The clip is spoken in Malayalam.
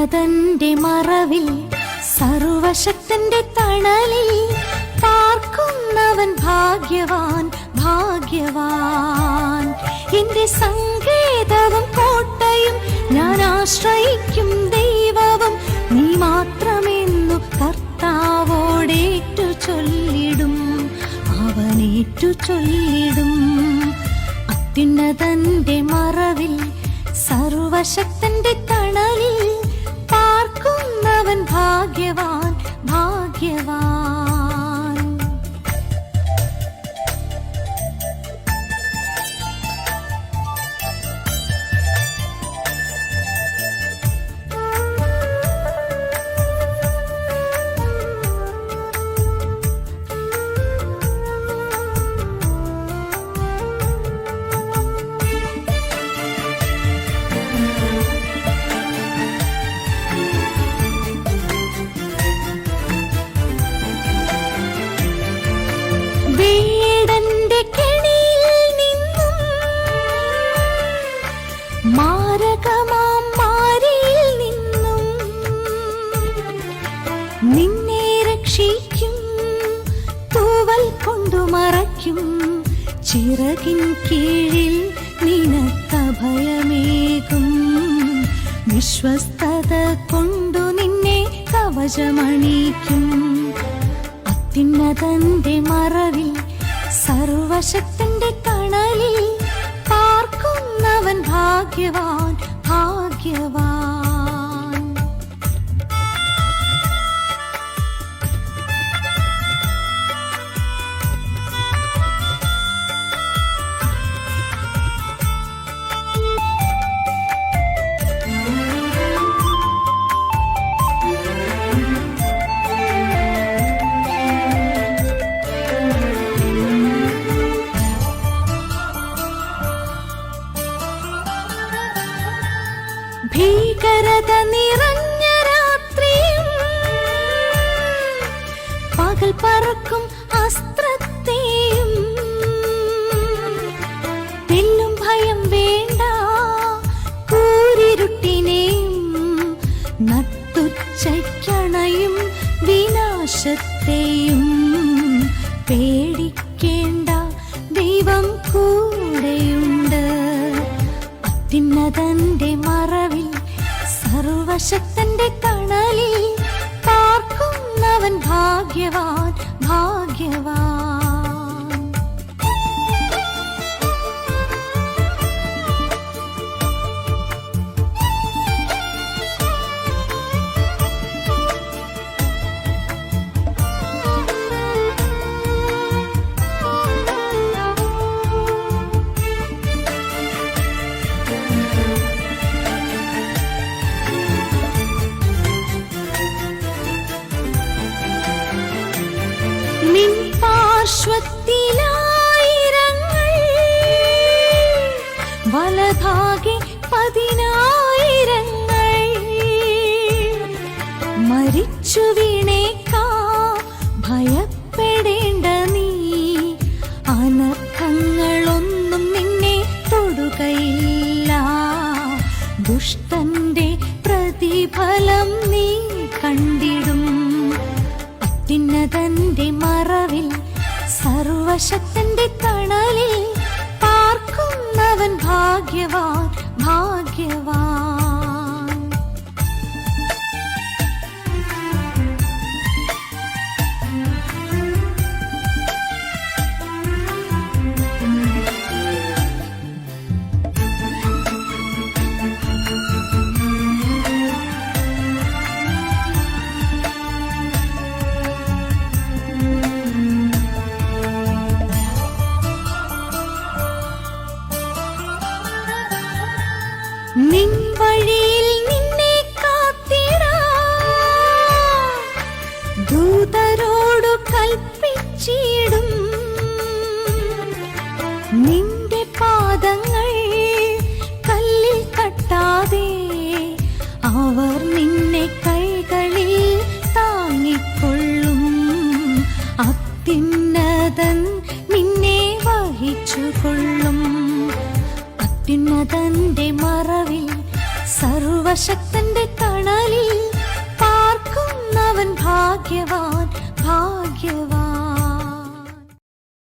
അത്യുന്നതന്റെ മറവിൽ സർവശക്തന്റെ തണലിൽ പാർക്കുന്നവൻ ഭാഗ്യവാൻ ഭാഗ്യവാൻ. എന്റെ സങ്കേതവും കോട്ടയും ഞാൻ ആശ്രയിക്കും ദൈവവും നീ മാത്രമെന്നു കർത്താവോടേറ്റു ചൊല്ലിടും, അവനേറ്റു ചൊല്ലിടും. അത്യുന്നതന്റെ മറവിൽ സർവശക്തന്റെ തണലിൽ പാർക്കുന്നവൻ ഭാഗ്യവാൻ ഭാഗ്യവാൻ. വേടന്റെ കെണിയിൽ നിന്നും മാരകമാം മാരിയിൽ നിന്നും നിന്നെ രക്ഷിക്കും, തൂവൽ കൊണ്ടു മറയ്ക്കും. ചിറകിൻ കീഴിൽ നിനക്കഭയമേകും, വിശ്വസ്തത കൊണ്ടു നിന്നെ കവചമണിക്കും. അത്യുന്നതന്റെ മറവിൽ സർവശക്തന്റെ തണലിൽ പാർക്കുന്നവൻ ഭാഗ്യവാൻ ഭാഗ്യവാൻ. ഭീകരത നിറഞ്ഞ രാത്രിയും പകൽ പറക്കും അസ്ത്രത്തെയും തെല്ലും ഭയം വേണ്ട, കൂരിരുട്ടിനെയും നട്ടുച്ചയ്ക്കണയും വിനാശത്തെയും പേടിക്കേണ്ട, ദൈവം കൂടെയുണ്ട്. അത്യുന്നതന്റെ മറവിൽ സർവശക്തന്റെ തണലിൽ പാർക്കുന്നവൻ ഭാഗ്യവാൻ ഭാഗ്യവാൻ. നിൻ പാർശ്വത്തിലായിരങ്ങൾ, വലഭാഗെ 10,000 മരിച്ചു വീണേക്കാം, ഭയപ്പെടേണ്ട നീ. അനർത്ഥങ്ങളൊന്നും നിന്നെ തൊടുകയില്ല, ദുഷ്ടന്റെ പ്രതിഫലം നീ കണ്ടിടും. അത്യുന്നതന്റെ മറവിൽ സർവശക്തന്റെ തണലിൽ പാർക്കുന്നവൻ ഭാഗ്യവാൻ ഭാഗ്യവാൻ. നിൻ വഴിയിൽ നിന്നെ കാത്തിടാൻ ദൂതരോടു കൽപ്പിച്ചിടും. നിന്റെ പാദങ്ങൾ കല്ലിൽ തട്ടാതെ അവർ നിന്നെ കൈകളിൽ താങ്ങിക്കൊള്ളും. അത്യുന്നതൻ നിന്നെ വഹിച്ചുകൊള്ളും. അത്യുന്നതന്റെ മറവിൽ സർവശക്തന്റെ തണലിൽ ഭാഗ്യവാൻ ഭാഗ്യവാൻ.